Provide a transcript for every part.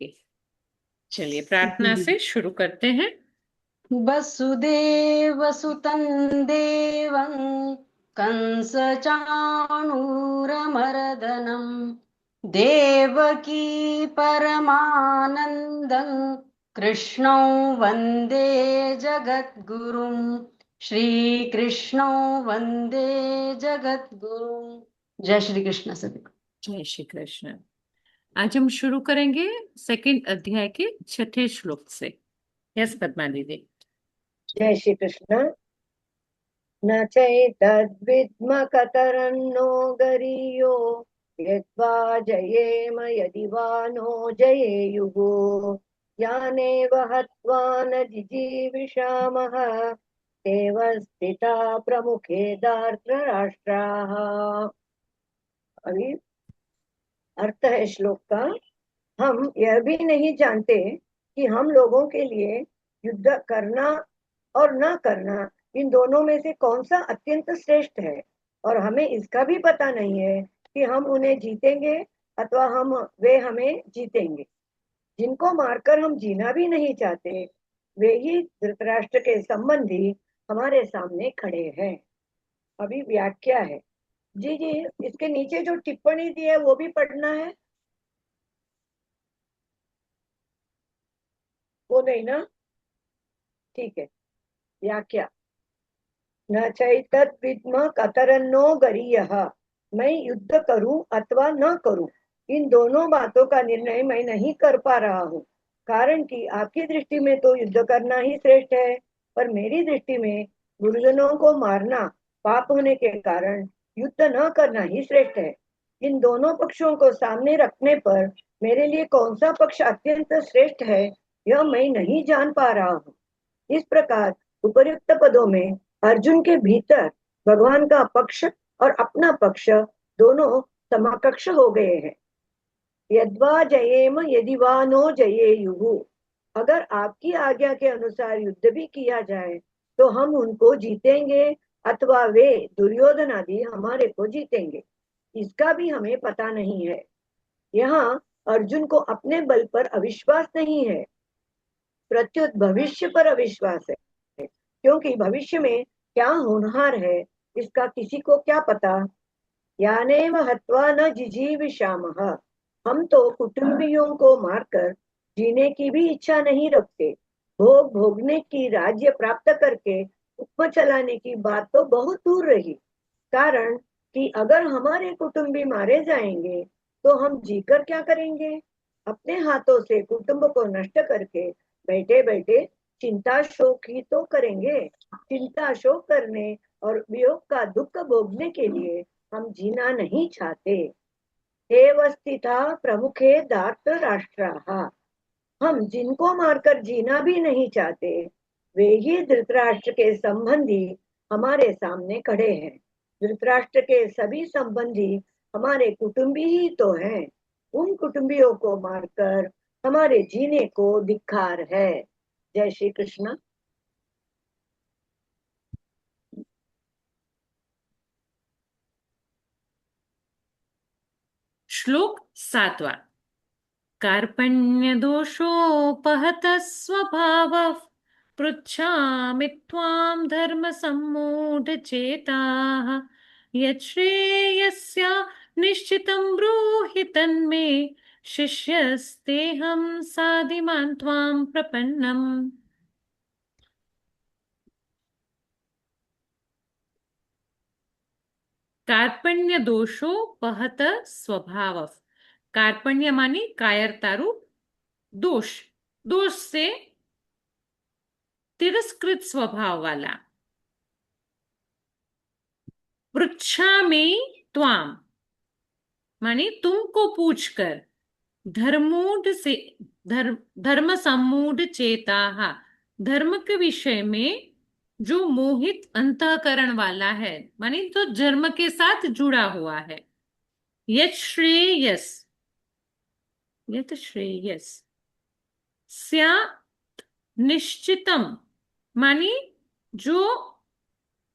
चलिए प्रार्थना से शुरू करते हैं। वसुदेवसुतं देवं कंसचाणूरमर्दनं देवकी परमानन्दं कृष्णौ वन्दे जगद्गुरुं श्रीकृष्णौ वन्दे जगद्गुरुं। जय श्री कृष्ण सभी को। जय श्री कृष्ण। आज हम शुरू करेंगे सेकंड अध्याय के छठे श्लोक से। यस पद्मा दीदी। जय श्री कृष्ण। न चैतद्विद्म कतरन्नो गरीयो यद्वा जयेम यदि वा नो जयेयुः यानेव हत्वा न जिजीविषामः एव स्थिता प्रमुखे धार्तराष्ट्राः। अभी अर्थ है श्लोक का। हम यह भी नहीं जानते कि हम लोगों के लिए युद्ध करना और न करना, इन दोनों में से कौन सा अत्यंत श्रेष्ठ है, और हमें इसका भी पता नहीं है कि हम उन्हें जीतेंगे अथवा वे हमें जीतेंगे। जिनको मारकर हम जीना भी नहीं चाहते, वे ही धृतराष्ट्र के संबंधी हमारे सामने खड़े हैं। अभी व्याख्या है। जी जी, इसके नीचे जो टिप्पणी दी है वो भी पढ़ना है। वो नहीं ना, ठीक है। व्याख्या। न चैतद विद्म कतरन्नो गरीयः। मैं युद्ध करूं अथवा न करूं, इन दोनों बातों का निर्णय मैं नहीं कर पा रहा हूँ। कारण कि आपकी दृष्टि में तो युद्ध करना ही श्रेष्ठ है, पर मेरी दृष्टि में गुरुजनों को मारना पाप होने के कारण युद्ध न करना ही श्रेष्ठ है। इन दोनों पक्षों को सामने रखने पर मेरे लिए कौन सा पक्ष अत्यंत श्रेष्ठ है, यह मैं नहीं जान पा रहा हूँ। इस प्रकार उपर्युक्त पदों में अर्जुन के भीतर भगवान का पक्ष और अपना पक्ष दोनों समकक्ष हो गए हैं। यद्वा जयेम यदि वा नो जयेयुः। अगर आपकी आज्ञा के अनुसार युद्ध भी किया जाए तो हम उनको जीतेंगे अथवा वे दुर्योधन आदि हमारे को जीतेंगे, इसका भी हमें पता नहीं है। यहाँ अर्जुन को अपने बल पर अविश्वास नहीं है, प्रत्युत भविष्य पर अविश्वास है, क्योंकि भविष्य में क्या होनहार है इसका किसी को क्या पता। यानेव हत्वा न जिजीविषामः। हम तो कुटुंबियों को मारकर जीने की भी इच्छा नहीं रखते। भोग भोगने की, राज्य प्राप्त करके उपमा चलाने की बात तो बहुत दूर रही। कारण कि अगर हमारे कुटुंबी मारे जाएंगे तो हम जीकर क्या करेंगे। अपने हाथों से कुटुंब को नष्ट करके बैठे बैठे चिंता शोक ही तो करेंगे। चिंता शोक करने और वियोग का दुख भोगने के लिए हम जीना नहीं चाहते। एव स्थिता प्रमुखे धार्त राष्ट्राः। हम जिनको मारकर जीना भी नहीं चाहते, वे ही धृतराष्ट्र के संबंधी हमारे सामने खड़े हैं। धृतराष्ट्र के सभी संबंधी हमारे कुटुंबी ही तो हैं। उन कुटुंबियों को मारकर हमारे जीने को धिक्कार है। जय श्री कृष्ण। श्लोक 7वां। कार्पण्य दोषोपहतः स्वभावः पृच्छामि त्वां धर्म सम्मूढ़ चेताः यच्छ्रेयस्या निश्चितं ब्रूहि तन्मे शिष्यस्तेऽहं साधिमां त्वां प्रपन्नम्। कार्पण्य दोषोपहत स्वभाव। कार्पण्य मानी कायरतारू, दोष, दोष से तिरस्कृत स्वभाव वाला। पृच्छामि त्वाम मानी तुमको पूछकर, धर्मूढ़ से धर्म सम्मूढ़ चेताः, धर्म के विषय में जो मोहित अंतःकरण वाला है, मानी तो धर्म के साथ जुड़ा हुआ है। यत् श्रेयस, यत् श्रेयस स्यात् निश्चितम मानी जो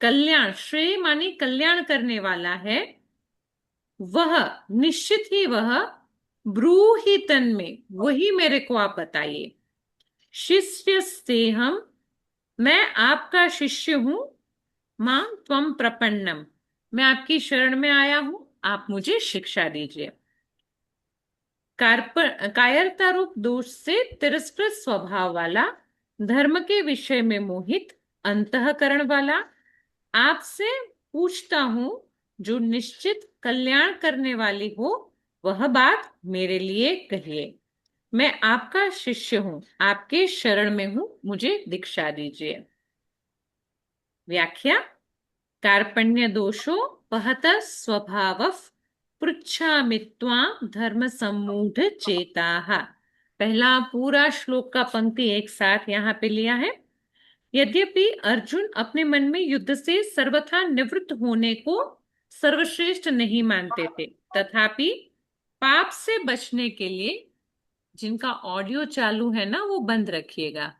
कल्याण, श्रेय मानी कल्याण करने वाला है, वह निश्चित ही वह ब्रूहि तन्मे, वही मेरे को आप बताइए। शिष्यस्तेहम्, मैं आपका शिष्य हूं। मां त्वं प्रपन्नम, मैं आपकी शरण में आया हूं, आप मुझे शिक्षा दीजिए। कायरता रूप दोष से तिरस्कृत स्वभाव वाला, धर्म के विषय में मोहित अंतःकरण वाला, आपसे पूछता हूं, जो निश्चित कल्याण करने वाली हो वह बात मेरे लिए कहिए। मैं आपका शिष्य हूं, आपके शरण में हूं, मुझे दीक्षा दीजिए। व्याख्या। कार्पण्य दोषो पहत स्वभाव पृच्छामि त्वां धर्म सम्मूढ़ चेताः। पहला पूरा श्लोक का पंक्ति एक साथ यहाँ पे लिया है। यद्यपि अर्जुन अपने मन में युद्ध से सर्वथा निवृत्त होने को सर्वश्रेष्ठ नहीं मानते थे, तथापि पाप से बचने के लिए, जिनका ऑडियो चालू है ना वो बंद रखिएगा,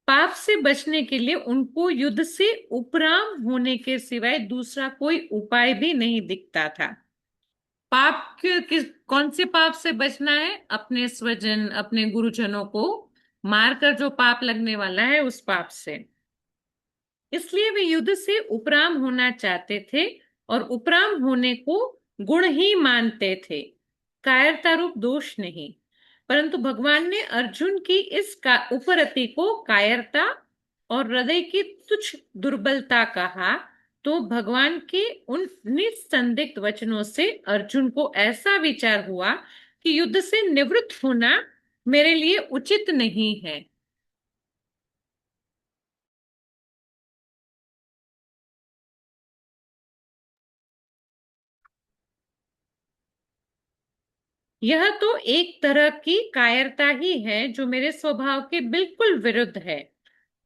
पाप से बचने के लिए उनको युद्ध से उपराम होने के सिवाय दूसरा कोई उपाय भी नहीं दिखता था। पाप कौन से पाप से बचना है? अपने स्वजन, अपने गुरुजनों को मारकर जो पाप लगने वाला है उस पाप से। इसलिए वे युद्ध से उपराम होना चाहते थे और उपराम होने को गुण ही मानते थे, कायरता रूप दोष नहीं। परंतु भगवान ने अर्जुन की इस उपरति को कायरता और हृदय की तुच्छ दुर्बलता कहा, तो भगवान के उन निसंदिग्ध वचनों से अर्जुन को ऐसा विचार हुआ कि युद्ध से निवृत्त होना मेरे लिए उचित नहीं है। यह तो एक तरह की कायरता ही है जो मेरे स्वभाव के बिल्कुल विरुद्ध है,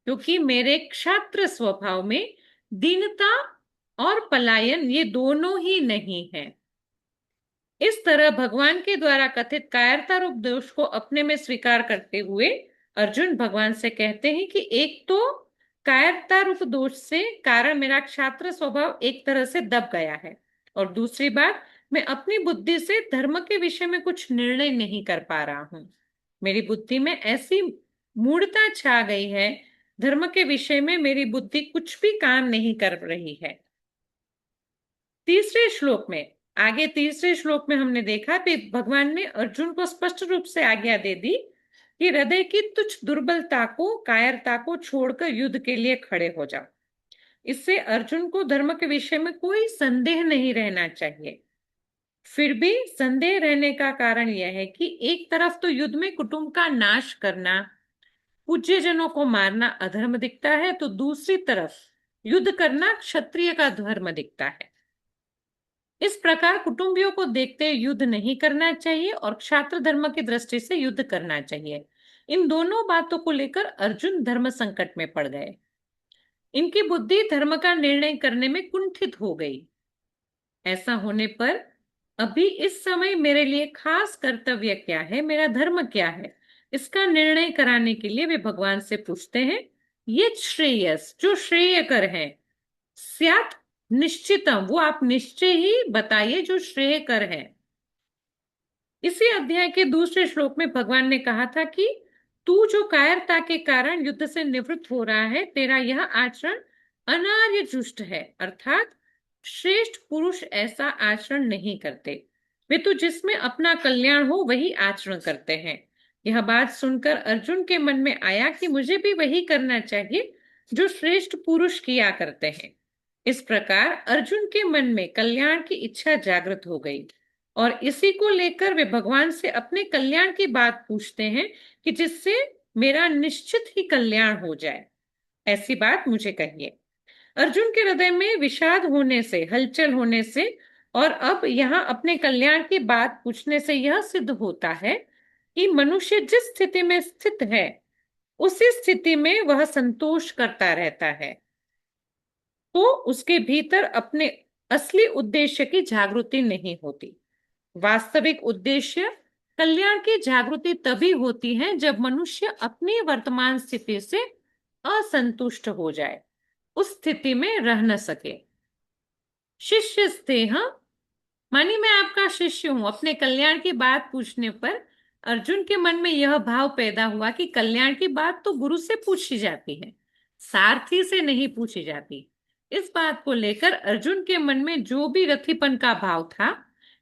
क्योंकि मेरे क्षात्र स्वभाव में दीनता और पलायन ये दोनों ही नहीं है। इस तरह भगवान के द्वारा कथित कायरता रूप दोष को अपने में स्वीकार करते हुए अर्जुन भगवान से कहते हैं कि एक तो कायरता रूप दोष से कारण मेरा क्षात्र स्वभाव एक तरह से दब गया है, और दूसरी बात, मैं अपनी बुद्धि से धर्म के विषय में कुछ निर्णय नहीं कर पा रहा हूं। मेरी बुद्धि में ऐसी मूढ़ता छा गई है, धर्म के विषय में मेरी बुद्धि कुछ भी काम नहीं कर रही है। तीसरे श्लोक में हमने देखा कि भगवान ने अर्जुन को स्पष्ट रूप से आज्ञा दे दी कि हृदय की तुच्छ दुर्बलता को, कायरता को छोड़कर युद्ध के लिए खड़े हो जाओ। इससे अर्जुन को धर्म के विषय में कोई संदेह नहीं रहना चाहिए। फिर भी संदेह रहने का कारण यह है कि एक तरफ तो युद्ध में कुटुंब का नाश करना, पूज्य जनों को मारना अधर्म दिखता है, तो दूसरी तरफ युद्ध करना क्षत्रिय का धर्म दिखता है। इस प्रकार कुटुंबियों को देखते युद्ध नहीं करना चाहिए और क्षात्र धर्म की दृष्टि से युद्ध करना चाहिए। इन दोनों बातों को लेकर अर्जुन धर्म संकट में पड़ गए। इनकी बुद्धि धर्म का निर्णय करने में कुंठित हो गई। ऐसा होने पर अभी इस समय मेरे लिए खास कर्तव्य क्या है, मेरा धर्म क्या है, इसका निर्णय कराने के लिए वे भगवान से पूछते हैं। ये श्रेयस, जो श्रेयकर है, स्यात् निश्चितम, वो आप निश्चय ही बताइए जो श्रेयकर है। इसी अध्याय के दूसरे श्लोक में भगवान ने कहा था कि तू जो कायरता के कारण युद्ध से निवृत्त हो रहा है, तेरा यह आचरण अनार्य जुष्ट है, अर्थात श्रेष्ठ पुरुष ऐसा आचरण नहीं करते। वे तो जिसमें अपना कल्याण हो वही आचरण करते हैं। यह बात सुनकर अर्जुन के मन में आया कि मुझे भी वही करना चाहिए जो श्रेष्ठ पुरुष किया करते हैं। इस प्रकार अर्जुन के मन में कल्याण की इच्छा जागृत हो गई और इसी को लेकर वे भगवान से अपने कल्याण की बात पूछते हैं कि जिससे मेरा निश्चित ही कल्याण हो जाए, ऐसी बात मुझे कहिए। अर्जुन के हृदय में विषाद होने से, हलचल होने से और अब यहाँ अपने कल्याण की बात पूछने से यह सिद्ध होता है कि मनुष्य जिस स्थिति में स्थित है उसी स्थिति में वह संतोष करता रहता है, तो उसके भीतर अपने असली उद्देश्य की जागृति नहीं होती। वास्तविक उद्देश्य कल्याण की जागृति तभी होती है जब मनुष्य अपनी वर्तमान स्थिति से असंतुष्ट हो जाए, उस स्थिति में रह न सके। शिष्य स्तेह मानी मैं आपका शिष्य हूं। अपने कल्याण की बात पूछने पर अर्जुन के मन में यह भाव पैदा हुआ कि कल्याण की बात तो गुरु से पूछी जाती है, सारथी से नहीं पूछी जाती। इस बात को लेकर अर्जुन के मन में जो भी रथिपन का भाव था,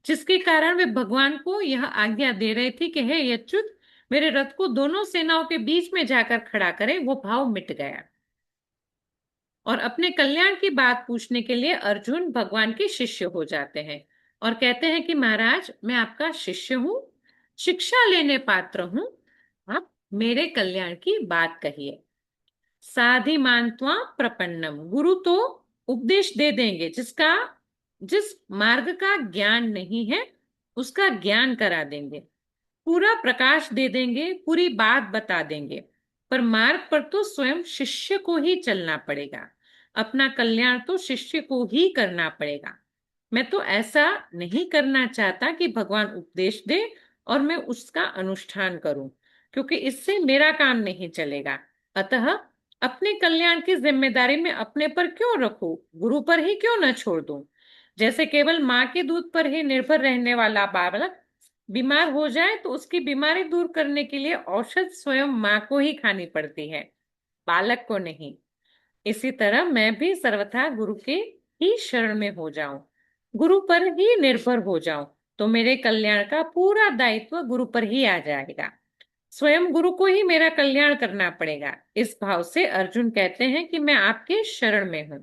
जिसके कारण वे भगवान को यह आज्ञा दे रहे थे कि हे अच्युत, मेरे रथ को दोनों सेनाओं के बीच में जाकर खड़ा करें, वो भाव मिट गया। और अपने कल्याण की बात पूछने के लिए अर्जुन भगवान के शिष्य हो जाते हैं और कहते हैं कि महाराज, मैं आपका शिष्य हूं, शिक्षा लेने पात्र हूं, आप मेरे कल्याण की बात कहिए। साधि मानत्वा प्रपन्नम, गुरु तो उपदेश दे देंगे, जिस मार्ग का ज्ञान नहीं है उसका ज्ञान करा देंगे, पूरा प्रकाश दे देंगे, पूरी बात बता देंगे। पर मार्ग पर तो स्वयं शिष्य को ही चलना पड़ेगा, अपना कल्याण तो शिष्य को ही करना पड़ेगा। मैं तो ऐसा नहीं करना चाहता कि भगवान उपदेश दे और मैं उसका अनुष्ठान करूं, क्योंकि इससे मेरा काम नहीं चलेगा। अतः अपने कल्याण की जिम्मेदारी मैं अपने पर क्यों रखूं, गुरु पर ही क्यों न छोड़ दूं। जैसे केवल माँ के दूध पर ही निर्भर रहने वाला बालक बीमार हो जाए तो उसकी बीमारी दूर करने के लिए औषध स्वयं माँ को ही खानी पड़ती है, बालक को नहीं। इसी तरह मैं भी सर्वथा गुरु के ही शरण में हो जाऊं, गुरु पर ही निर्भर हो जाऊं, तो मेरे कल्याण का पूरा दायित्व गुरु पर ही आ जाएगा। स्वयं गुरु को ही मेरा कल्याण करना पड़ेगा। इस भाव से अर्जुन कहते हैं कि मैं आपके शरण में हूं,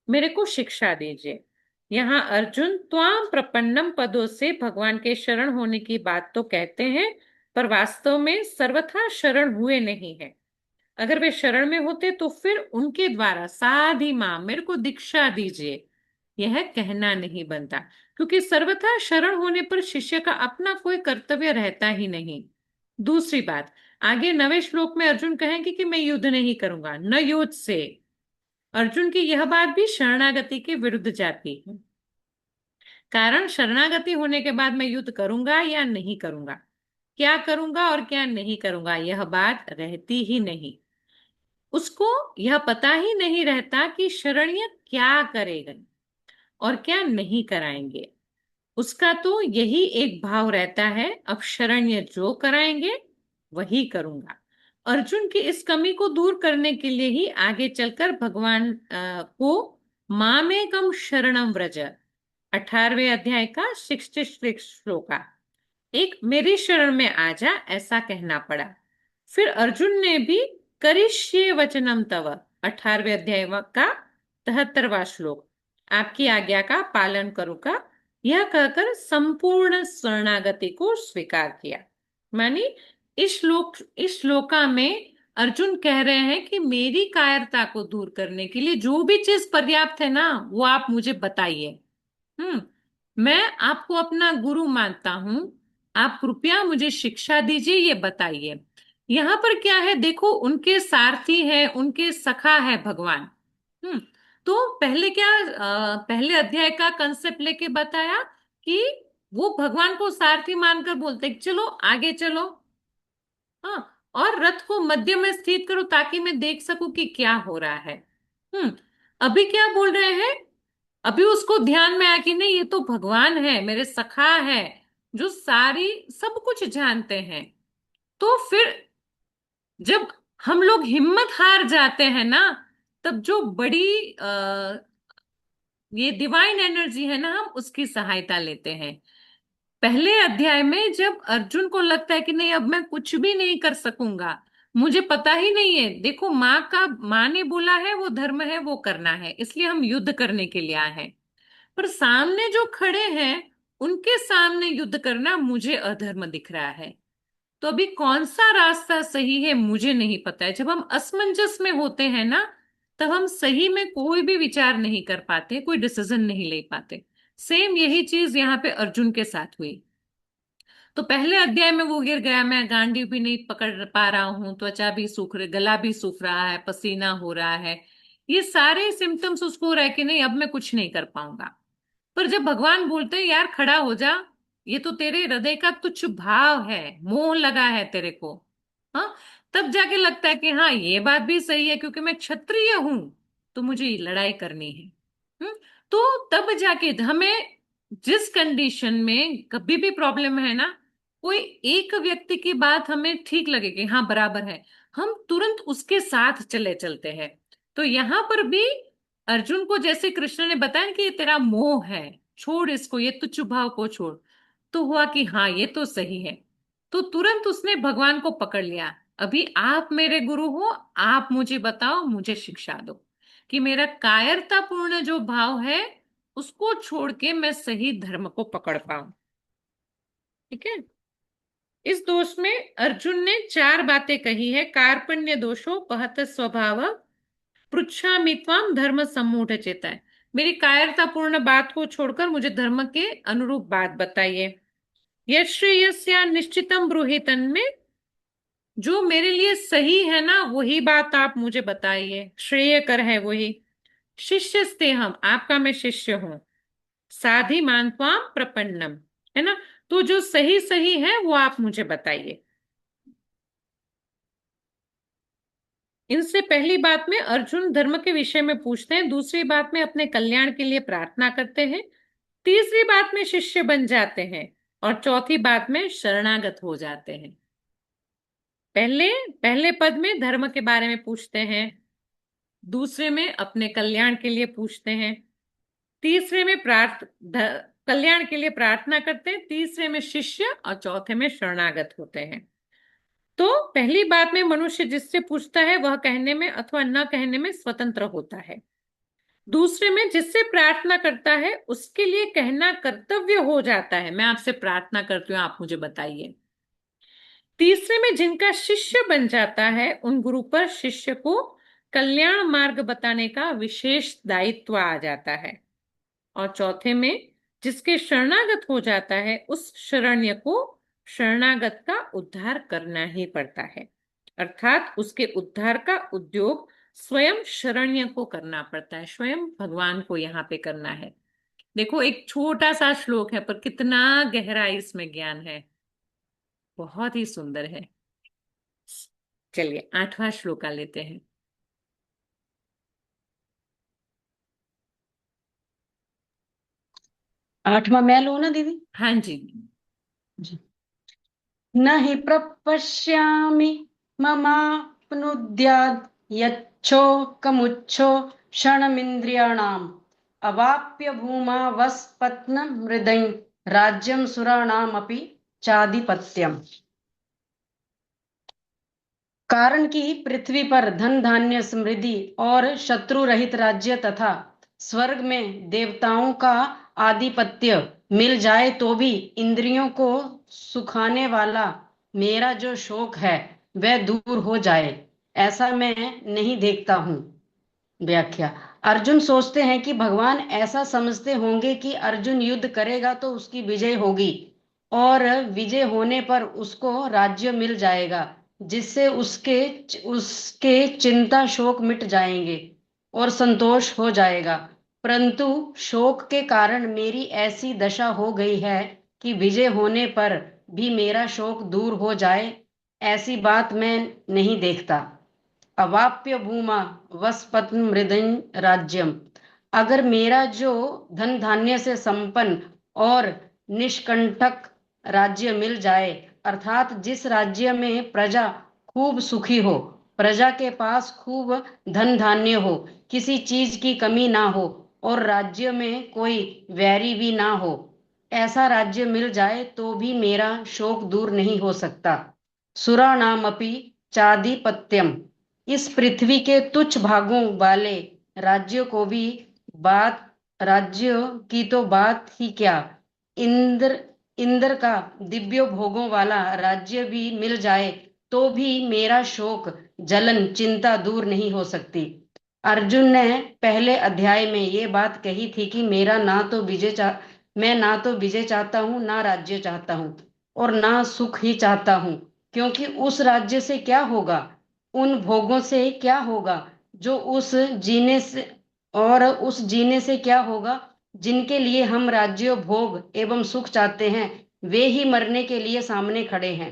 मेरे को शिक्षा दीजिए। यहाँ अर्जुन त्वाम प्रपन्नम पदों से भगवान के शरण होने की बात तो कहते हैं, पर वास्तव में सर्वथा शरण हुए नहीं है। अगर वे शरण में होते तो फिर उनके द्वारा साधी मां मेरे को दीक्षा दीजिए, यह कहना नहीं बनता, क्योंकि सर्वथा शरण होने पर शिष्य का अपना कोई कर्तव्य रहता ही नहीं। दूसरी बात, आगे 9वें श्लोक में अर्जुन कहेंगे कि मैं युद्ध नहीं करूंगा, न युद्ध से। अर्जुन की यह बात भी शरणागति के विरुद्ध जाती है। कारण शरणागति होने के बाद मैं युद्ध करूंगा या नहीं करूंगा, क्या करूंगा और क्या नहीं करूंगा, यह बात रहती ही नहीं। उसको यह पता ही नहीं रहता कि शरण्य क्या करेगा और क्या नहीं कराएंगे। उसका तो यही एक भाव रहता है, अब शरण्य जो कराएंगे वही करूंगा। अर्जुन की इस कमी को दूर करने के लिए ही आगे चलकर भगवान को मामेकम शरणम व्रज, 18वें अध्याय का 66 श्लोक, एक मेरी शरण में आ जा, ऐसा कहना पड़ा। फिर अर्जुन ने भी करिष्ये वचनम तव, 18वें अध्याय का 73वां श्लोक, आपकी आज्ञा का पालन करूंगा, यह कहकर संपूर्ण शरणागति को स्वीकार किया। मानी इस श्लोका में अर्जुन कह रहे हैं कि मेरी कायरता को दूर करने के लिए जो भी चीज पर्याप्त है ना, वो आप मुझे बताइए। हम्म, मैं आपको अपना गुरु मानता हूं, आप कृपया मुझे शिक्षा दीजिए, ये बताइए। यहाँ पर क्या है देखो, उनके सारथी है, उनके सखा है भगवान। हम्म, तो पहले क्या, पहले अध्याय का कंसेप्ट लेके बताया कि वो भगवान को सारथी मानकर बोलते हैं, चलो आगे चलो, हाँ, और रथ को मध्य में स्थित करो ताकि मैं देख सकूं कि क्या हो रहा है। हम्म, अभी क्या बोल रहे हैं, अभी उसको ध्यान में आया कि नहीं, ये तो भगवान है, मेरे सखा है, जो सारी सब कुछ जानते हैं। तो फिर जब हम लोग हिम्मत हार जाते हैं ना, तब जो बड़ी ये डिवाइन एनर्जी है ना, हम उसकी सहायता लेते हैं। पहले अध्याय में जब अर्जुन को लगता है कि नहीं, अब मैं कुछ भी नहीं कर सकूंगा, मुझे पता ही नहीं है, देखो माँ ने बोला है वो धर्म है, वो करना है, इसलिए हम युद्ध करने के लिए आए हैं। पर सामने जो खड़े हैं, उनके सामने युद्ध करना मुझे अधर्म दिख रहा है। तो अभी कौन सा रास्ता सही है मुझे नहीं पता है। जब हम असमंजस में होते हैं ना, तब हम सही में कोई भी विचार नहीं कर पाते, कोई डिसीजन नहीं ले पाते। सेम यही चीज यहाँ पे अर्जुन के साथ हुई। तो पहले अध्याय में वो गिर गया, मैं गांडी भी नहीं पकड़ पा रहा हूं, त्वचा भी सूख रही, गला भी सूख रहा है, पसीना हो रहा है, ये सारे सिम्टम्स उसको हो रहा है कि नहीं, अब मैं कुछ नहीं कर पाऊंगा। पर जब भगवान बोलते हैं यार खड़ा हो जा, ये तो तेरे हृदय का तुच्छ भाव है, मोह लगा है तेरे को, हाँ, तब जाके लगता है कि हाँ ये बात भी सही है, क्योंकि मैं क्षत्रिय हूं तो मुझे ये लड़ाई करनी है। हम्म, तो तब जाके हमें जिस कंडीशन में कभी भी प्रॉब्लम है ना, कोई एक व्यक्ति की बात हमें ठीक लगे कि हाँ बराबर है, हम तुरंत उसके साथ चले चलते हैं। तो यहाँ पर भी अर्जुन को जैसे कृष्ण ने बताया कि ये तेरा मोह है, छोड़ इसको, ये तुच्छ भाव को छोड़। तो हुआ कि हाँ ये तो सही है, तो तुरंत उसने भगवान को पकड़ लिया। अभी आप मेरे गुरु हो, आप मुझे बताओ, मुझे शिक्षा दो कि मेरा कायरतापूर्ण जो भाव है उसको छोड़ के मैं सही धर्म को पकड़ पाऊं। ठीक है। इस दोष में अर्जुन ने चार बातें कही है। कार्पण्य दोषो पहत स्वभाव, पृच्छामि त्वाम धर्म सम्मूढ़ चेता। मेरी कायरतापूर्ण बात को छोड़कर मुझे धर्म के अनुरूप बात बताइए। यश्रेयस्या निश्चितम ब्रूहितन में, जो मेरे लिए सही है ना वही बात आप मुझे बताइए, श्रेय कर है वही। शिष्यस्ते हम, आपका मैं शिष्य हूं। साधि मानत्वाम प्रपन्नम, है ना। तो जो सही सही है वो आप मुझे बताइए। इनसे पहली बात में अर्जुन धर्म के विषय में पूछते हैं, दूसरी बात में अपने कल्याण के लिए प्रार्थना करते हैं, तीसरी बात में शिष्य बन जाते हैं, और चौथी बात में शरणागत हो जाते हैं। पहले पहले पद में धर्म के बारे में पूछते हैं, दूसरे में अपने कल्याण के लिए पूछते हैं, तीसरे में कल्याण के लिए प्रार्थना करते हैं, तीसरे में शिष्य, और चौथे में शरणागत होते हैं। तो पहली बात में मनुष्य जिससे पूछता है वह कहने में अथवा न कहने में स्वतंत्र होता है। दूसरे में जिससे प्रार्थना करता है उसके लिए कहना कर्तव्य हो जाता है, मैं आपसे प्रार्थना करती हूँ, आप मुझे बताइए। तीसरे में जिनका शिष्य बन जाता है उन गुरु पर शिष्य को कल्याण मार्ग बताने का विशेष दायित्व आ जाता है। और चौथे में जिसके शरणागत हो जाता है उस शरण्य को शरणागत का उद्धार करना ही पड़ता है, अर्थात उसके उद्धार का उद्योग स्वयं शरण्य को करना पड़ता है, स्वयं भगवान को यहाँ पे करना है। देखो एक छोटा सा श्लोक है पर कितना गहरा इसमें ज्ञान है, बहुत ही सुंदर है। चलिए आठवां श्लोक का लेते हैं। आठवां मैं लू ना दीदी? हाँ जी। जी। न हि प्रपश्यामि ममाप्नुद्याद् यच्छोकमुच्छो क्षणमिन्द्रियाणाम् अवाप्य भूमा वस्पत्न मृदै राज्यं सुराणामपि चाधिपत्यम्। कारण कि पृथ्वी पर धन धान्य समृद्धि और शत्रु रहित राज्य तथा स्वर्ग में देवताओं का आधिपत्य मिल जाए तो भी इंद्रियों को सुखाने वाला मेरा जो शोक है वह दूर हो जाए, ऐसा मैं नहीं देखता हूँ। व्याख्या। अर्जुन सोचते हैं कि भगवान ऐसा समझते होंगे कि अर्जुन युद्ध करेगा तो उसकी विजय होगी और विजय होने पर उसको राज्य मिल जाएगा, जिससे उसके उसके चिंता शोक मिट जाएंगे और संतोष हो जाएगा। परंतु शोक के कारण मेरी ऐसी दशा हो गई है कि विजय होने पर भी मेरा शोक दूर हो जाए, ऐसी बात मैं नहीं देखता। अवाप्य भूमा वसपत्न मृदं राज्यम। अगर मेरा जो धन धान्य से संपन्न और निष्कंटक राज्य मिल जाए, अर्थात जिस राज्य में प्रजा खूब सुखी हो, प्रजा के पास खूब धन धान्य हो, किसी चीज की कमी ना हो और राज्य में कोई वैरी भी ना हो, ऐसा राज्य मिल जाए तो भी मेरा शोक दूर नहीं हो सकता। सुराणामपि चाधिपत्यम। इस पृथ्वी के तुच्छ भागों वाले राज्य को भी, बात राज्य की तो बात ही क्या, इंद्र इंद्र का दिव्य भोगों वाला राज्य भी मिल जाए तो भी मेरा शोक जलन चिंता दूर नहीं हो सकती। अर्जुन ने पहले अध्याय में ये बात कही थी कि मैं ना तो विजय चाहता हूँ, ना राज्य चाहता हूँ और ना सुख ही चाहता हूँ, क्योंकि उस राज्य से क्या होगा, उन भोगों से क्या होगा जो उस जीने से क्या होगा जिनके लिए हम राज्य भोग एवं सुख चाहते हैं, वे ही मरने के लिए सामने खड़े हैं।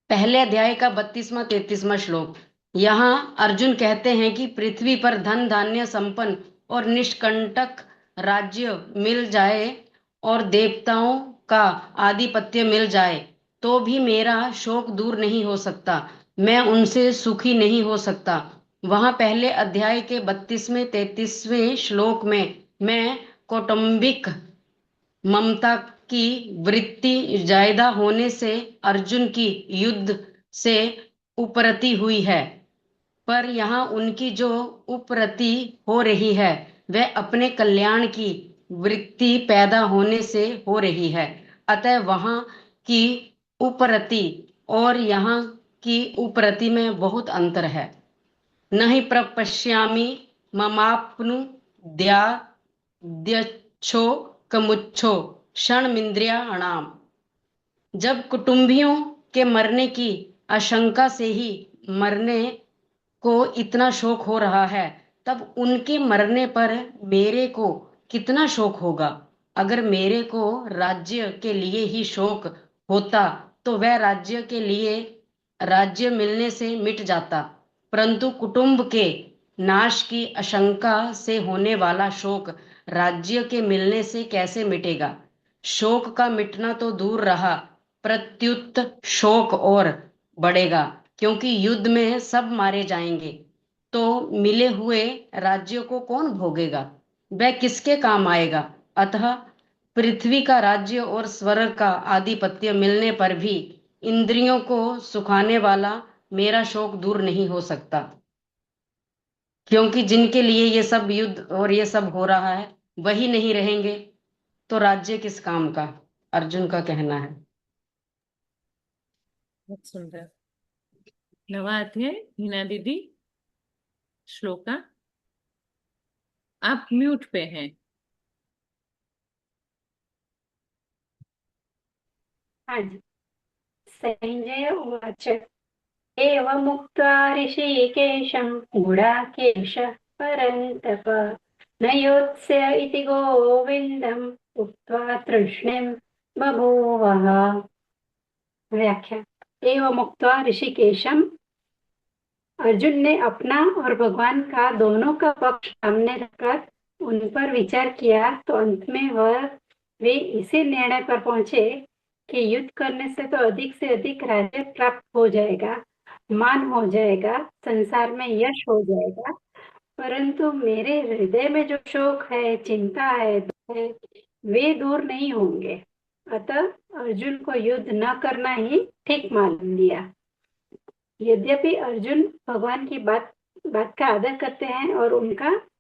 पहले अध्याय का 32वां 33वां श्लोक। यहाँ अर्जुन कहते हैं कि पृथ्वी पर धन धान्य संपन्न और निष्कंटक राज्य मिल जाए और देवताओं का आधिपत्य मिल जाए तो भी मेरा शोक दूर नहीं हो सकता, मैं उनसे सुखी नहीं हो सकता। वहां पहले अध्याय के 32वें 33वें श्लोक में मैं कौटुंबिक ममता की वृत्ति ज्यादा होने से अर्जुन की युद्ध से उपरति हुई है, पर यहाँ उनकी जो उपरति हो रही है वह अपने कल्याण की वृत्ति पैदा होने से हो रही है। अतः वहां की उपरति और यहाँ की उपरति में बहुत अंतर है। न हि प्रपश्यामि ममाप्नु द्याद्यच्छो कमुच्छो क्षणमिंद्रियाणाम। जब कुटुंबियों के मरने की आशंका से ही मरने को इतना शोक हो रहा है, तब उनके मरने पर मेरे को कितना शोक होगा। अगर मेरे को राज्य के लिए ही शोक होता तो वह राज्य के लिए राज्य मिलने से मिट जाता, परंतु कुटुंब के नाश की आशंका से होने वाला शोक राज्य के मिलने से कैसे मिटेगा। शोक का मिटना तो दूर रहा, प्रत्युत शोक और बढ़ेगा, क्योंकि युद्ध में सब मारे जाएंगे तो मिले हुए राज्यों को कौन भोगेगा, वह किसके काम आएगा। अतः पृथ्वी का राज्य और स्वर्ग का आधिपत्य मिलने पर भी इंद्रियों को सुखाने वाला मेरा शोक दूर नहीं हो सकता, क्योंकि जिनके लिए ये सब युद्ध और ये सब हो रहा है वही नहीं रहेंगे तो राज्य किस काम का, अर्जुन का कहना है। बहुत सुंदर। नवा अध्याय हीना दीदी, श्लोका आप म्यूट पे हैं। हाँ जी। संजय उवाच एवमुक्त्वा ऋषिकेशं गुडाकेशः परन्तप न योत्स्य इति गोविन्दम् उक्त्वा तृष्णिं बभूवः। व्याख्या। एवमुक्त्वा ऋषिकेशम, अर्जुन ने अपना और भगवान का दोनों का पक्ष सामने रखकर उन पर विचार किया तो अंत में वे इसी निर्णय पर पहुंचे कि युद्ध करने से अधिक राज्य प्राप्त हो जाएगा, मान हो जाएगा, संसार में यश हो जाएगा, परंतु मेरे हृदय में जो शोक है, चिंता है, दुख है, वे दूर नहीं होंगे। अतः अर्जुन को युद्ध न करना ही ठीक मान लिया। यद्यपि अर्जुन भगवान की बात का आदर करते हैं और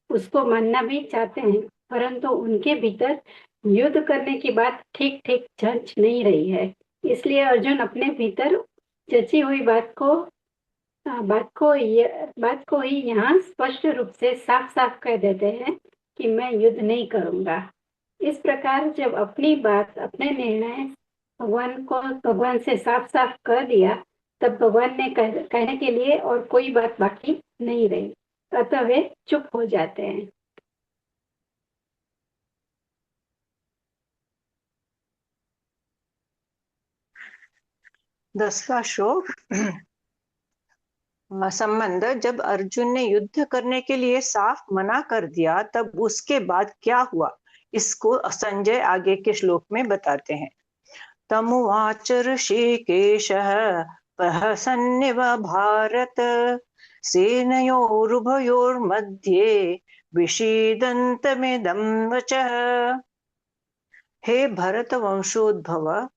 उसको मानना भी चाहते हैं, परंतु उनके भीतर युद्ध करने की बात ठीक ठीक जच नहीं रही है। इसलिए अर्जुन अपने भीतर जची हुई बात को ही यहाँ स्पष्ट रूप से साफ साफ कह देते हैं कि मैं युद्ध नहीं करूंगा। इस प्रकार जब अपनी बात, अपने निर्णय भगवान से साफ साफ कर दिया, तब भगवान ने कहने के लिए और कोई बात बाकी नहीं रही, अतः वे चुप हो जाते हैं। दसवां श्लोक संबंध। जब अर्जुन ने युद्ध करने के लिए साफ मना कर दिया तब उसके बाद क्या हुआ, इसको संजय आगे के श्लोक में बताते हैं। तमुवाच ऋषिकेशः प्रहसन्निव भारत सेनयोरुभयोर्मध्ये विषीदन्तमिदं वचः। हे भरत वंशोद्भव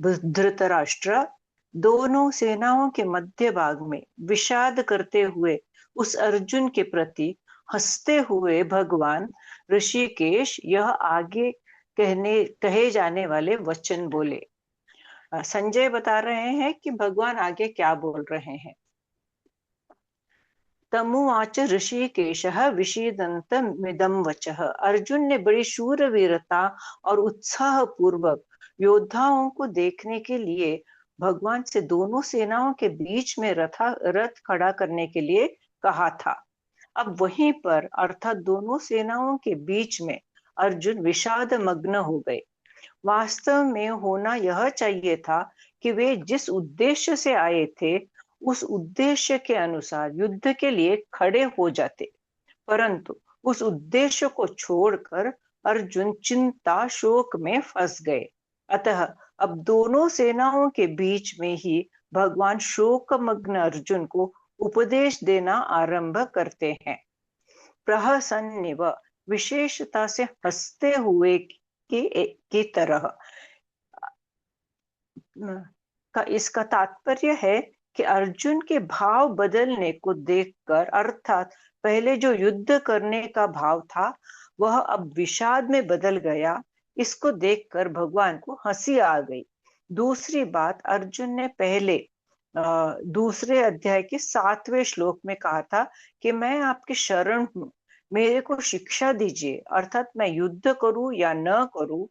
धृतराष्ट्र, दोनों सेनाओं के मध्य भाग में विषाद करते हुए उस अर्जुन के प्रति हंसते हुए भगवान ऋषिकेश यह आगे कहे जाने वाले वचन बोले। संजय बता रहे हैं कि भगवान आगे क्या बोल रहे हैं। तमुवाच ऋषिकेशः विषीदन्तमिदं वचः। अर्जुन ने बड़ी शूरवीरता और उत्साह पूर्वक योद्धाओं को देखने के लिए भगवान से दोनों सेनाओं के बीच में रथ खड़ा करने के लिए कहा था। अब वहीं पर अर्थात दोनों सेनाओं के बीच में अर्जुन विषाद मग्न हो गए। वास्तव में होना यह चाहिए था कि वे जिस उद्देश्य से आए थे उस उद्देश्य के अनुसार युद्ध के लिए खड़े हो जाते, परंतु उस उद्देश्य को छोड़कर अर्जुन चिंता शोक में फंस गए। अतः अब दोनों सेनाओं के बीच में ही भगवान शोकमग्न अर्जुन को उपदेश देना आरंभ करते हैं। प्रहसन्निव, विशेषता से हंसते हुए की तरह। का इसका तात्पर्य है कि अर्जुन के भाव बदलने को देखकर, अर्थात पहले जो युद्ध करने का भाव था वह अब विषाद में बदल गया, इसको देखकर भगवान को हंसी आ गई। दूसरी बात, अर्जुन ने पहले दूसरे अध्याय के 7वें श्लोक में कहा था कि मैं आपकी शरण हूं, मेरे को शिक्षा दीजिए, अर्थात मैं युद्ध करूं या न करूं,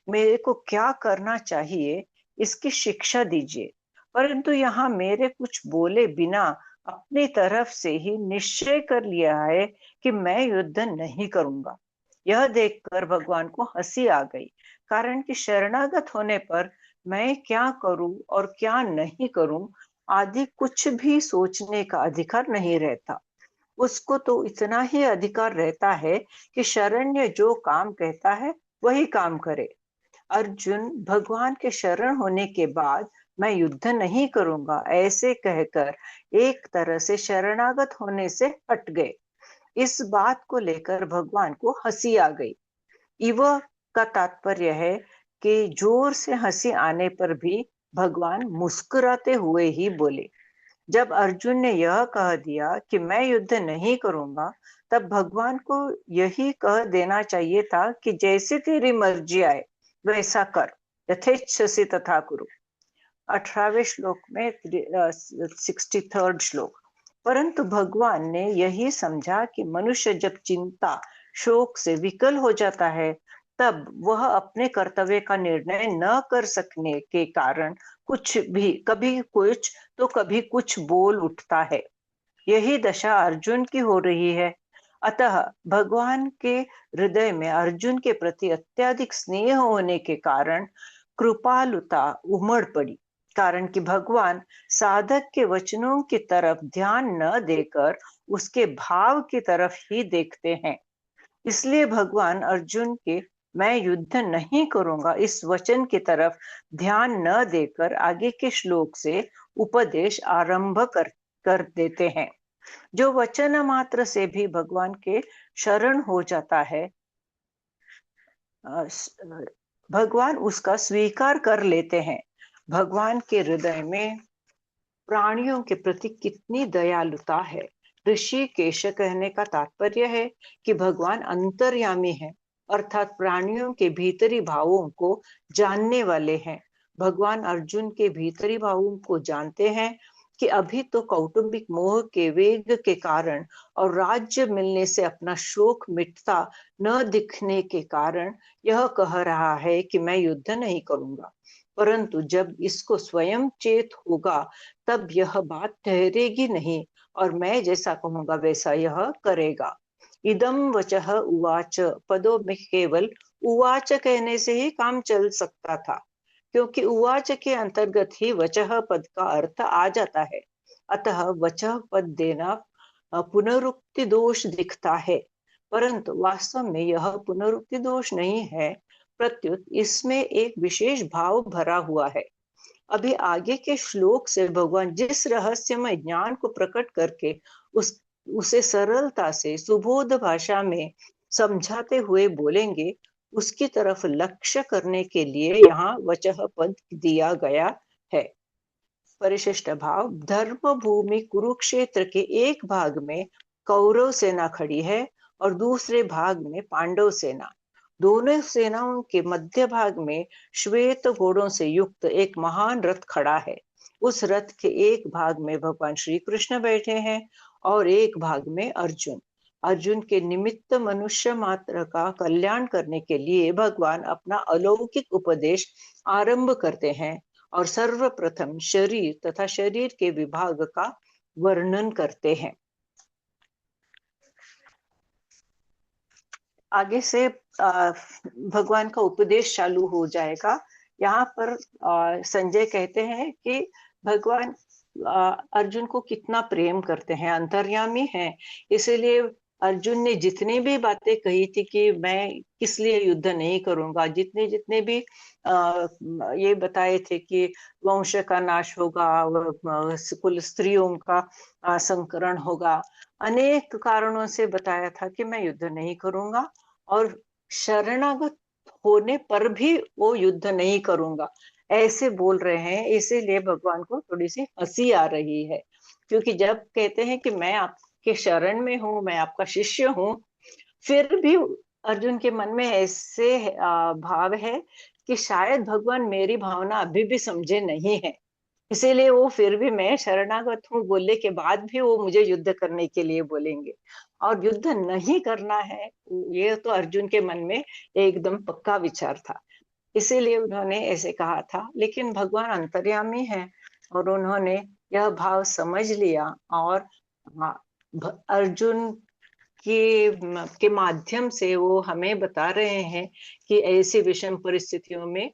मेरे को क्या करना चाहिए इसकी शिक्षा दीजिए। परंतु यहाँ मेरे कुछ बोले बिना अपनी तरफ से ही निश्चय कर लिया है कि मैं युद्ध नहीं करूंगा। यह देखकर भगवान को हंसी आ गई, कारण कि शरणागत होने पर मैं क्या करूं और क्या नहीं करूं आदि कुछ भी सोचने का अधिकार नहीं रहता। उसको तो इतना ही अधिकार रहता है कि शरण्य जो काम कहता है वही काम करे। अर्जुन भगवान के शरण होने के बाद मैं युद्ध नहीं करूंगा ऐसे कहकर एक तरह से शरणागत होने से हट गए। इस बात को लेकर भगवान को हंसी आ गई। इव का तात्पर्य है कि जोर से हंसी आने पर भी भगवान मुस्कुराते हुए ही बोले। जब अर्जुन ने यह कह दिया कि मैं युद्ध नहीं करूंगा, तब भगवान को यही कह देना चाहिए था कि जैसे तेरी मर्जी आए वैसा कर, यथेच्छसि तथा कुरु। 18वें श्लोक में 63rd श्लोक। परंतु भगवान ने यही समझा कि मनुष्य जब चिंता शोक से विकल हो जाता है तब वह अपने कर्तव्य का निर्णय न कर सकने के कारण कुछ भी, कभी कुछ तो कभी कुछ बोल उठता है। यही दशा अर्जुन की हो रही है। अतः भगवान के हृदय में अर्जुन के प्रति अत्यधिक स्नेह होने के कारण कृपालुता उमड़ पड़ी, कारण कि भगवान साधक के वचनों की तरफ ध्यान न देकर उसके भाव की तरफ ही देखते हैं। इसलिए भगवान अर्जुन के मैं युद्ध नहीं करूंगा इस वचन की तरफ ध्यान न देकर आगे के श्लोक से उपदेश आरंभ कर देते हैं। जो वचन मात्र से भी भगवान के शरण हो जाता है, भगवान उसका स्वीकार कर लेते हैं। भगवान के हृदय में प्राणियों के प्रति कितनी दयालुता है। ऋषिकेश कहने का तात्पर्य है कि भगवान अंतर्यामी है, अर्थात प्राणियों के भीतरी भावों को जानने वाले हैं। भगवान अर्जुन के भीतरी भावों को जानते हैं कि अभी तो कौटुंबिक मोह के वेग के कारण और राज्य मिलने से अपना शोक मिटता न दिखने के कारण यह कह रहा है कि मैं युद्ध नहीं करूंगा। परंतु जब इसको स्वयं चेत होगा तब यह बात ठहरेगी नहीं और मैं जैसा कहूंगा वैसा यह करेगा। इदम वचः उवाच पदों में केवल उवाच कहने से ही काम चल सकता था, क्योंकि उवाच के अंतर्गत ही वचः पद का अर्थ आ जाता है। अतः वचः पद देना पुनरुक्ति दोष दिखता है, परंतु वास्तव में यह पुनरुक्ति दोष नहीं है, प्रत्युत इसमें एक विशेष भाव भरा हुआ है। अभी आगे के श्लोक से भगवान जिस रहस्यमय ज्ञान को प्रकट करके उसे सरलता से सुबोध भाषा में समझाते हुए बोलेंगे, उसकी तरफ लक्ष्य करने के लिए यहाँ वचः पद दिया गया है। परिशिष्ट भाव, धर्म भूमि कुरुक्षेत्र के एक भाग में कौरव सेना खड़ी है और दूसरे भाग में पांडव सेना। दोनों सेनाओं के मध्य भाग में श्वेत घोड़ों से युक्त एक महान रथ खड़ा है। उस रथ के एक भाग में भगवान श्री कृष्ण बैठे हैं और एक भाग में अर्जुन। अर्जुन के निमित्त मनुष्य मात्र का कल्याण करने के लिए भगवान अपना अलौकिक उपदेश आरंभ करते हैं और सर्वप्रथम शरीर तथा शरीर के विभाग का वर्णन करते हैं। आगे से भगवान का उपदेश चालू हो जाएगा। यहाँ पर संजय कहते हैं कि भगवान अर्जुन को कितना प्रेम करते हैं, अंतर्यामी हैं, इसीलिए अर्जुन ने जितनी भी बातें कही थी कि मैं किस लिए युद्ध नहीं करूंगा, जितने जितने भी ये बताए थे कि वंश का नाश होगा, कुल स्त्रियों का संकरण होगा, अनेक कारणों से बताया था कि मैं युद्ध नहीं करूंगा, और शरणागत होने पर भी वो युद्ध नहीं करूंगा, ऐसे बोल रहे हैं। इसीलिए भगवान को थोड़ी सी हंसी आ रही है, क्योंकि जब कहते हैं कि मैं आपके शरण में हूँ, मैं आपका शिष्य हूँ, फिर भी अर्जुन के मन में ऐसे भाव है कि शायद भगवान मेरी भावना अभी भी समझे नहीं है, इसीलिए वो फिर भी मैं शरणागत हूँ बोलने के बाद भी वो मुझे युद्ध करने के लिए बोलेंगे, और युद्ध नहीं करना है, ये तो अर्जुन के मन में एकदम पक्का विचार था, इसीलिए उन्होंने ऐसे कहा था। लेकिन भगवान अंतर्यामी है, और उन्होंने यह भाव समझ लिया, और अर्जुन के माध्यम से वो हमें बता रहे हैं कि ऐसी विषम परिस्थितियों में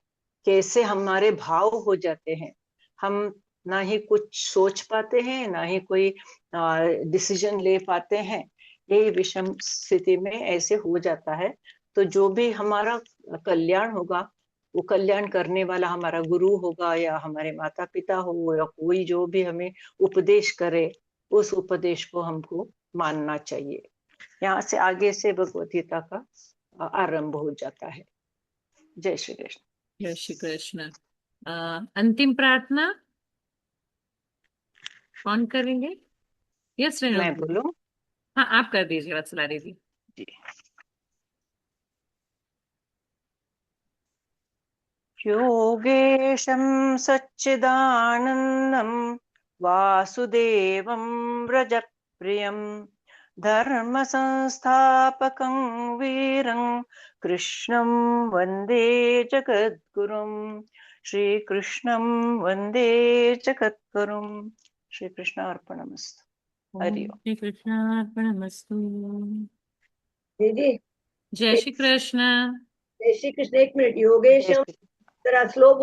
कैसे हमारे भाव हो जाते हैं, हम ना ही कुछ सोच पाते हैं, ना ही कोई डिसीजन ले पाते हैं, यही विषम स्थिति में ऐसे हो जाता है। तो जो भी हमारा कल्याण होगा, वो कल्याण करने वाला हमारा गुरु होगा, या हमारे माता पिता हो, या कोई जो भी हमें उपदेश करे, उस उपदेश को हमको मानना चाहिए। यहाँ से आगे से भगवद गीता का आरंभ हो जाता है। जय श्री कृष्ण। जय श्री कृष्ण। अंतिम प्रार्थना कौन करेंगे? यस रेणु मैं जी। बोलूं? हाँ, आप कर दीजिए वत्सला दीदी। जी। योगेशं सच्चिदानन्दं वासुदेवं व्रजप्रियं धर्म संस्थापकं वीरं कृष्णं वन्दे जगद्गुरुं। श्री कृष्णं वन्दे जगद्गुरुं। श्री कृष्ण अर्पणमस्तु। हरि ओम। श्री कृष्णार्पणमस्तु। दीदी, जय श्री कृष्ण। जय श्री कृष्ण। एक मिनट, जय योगेशम श्री जरा स्लो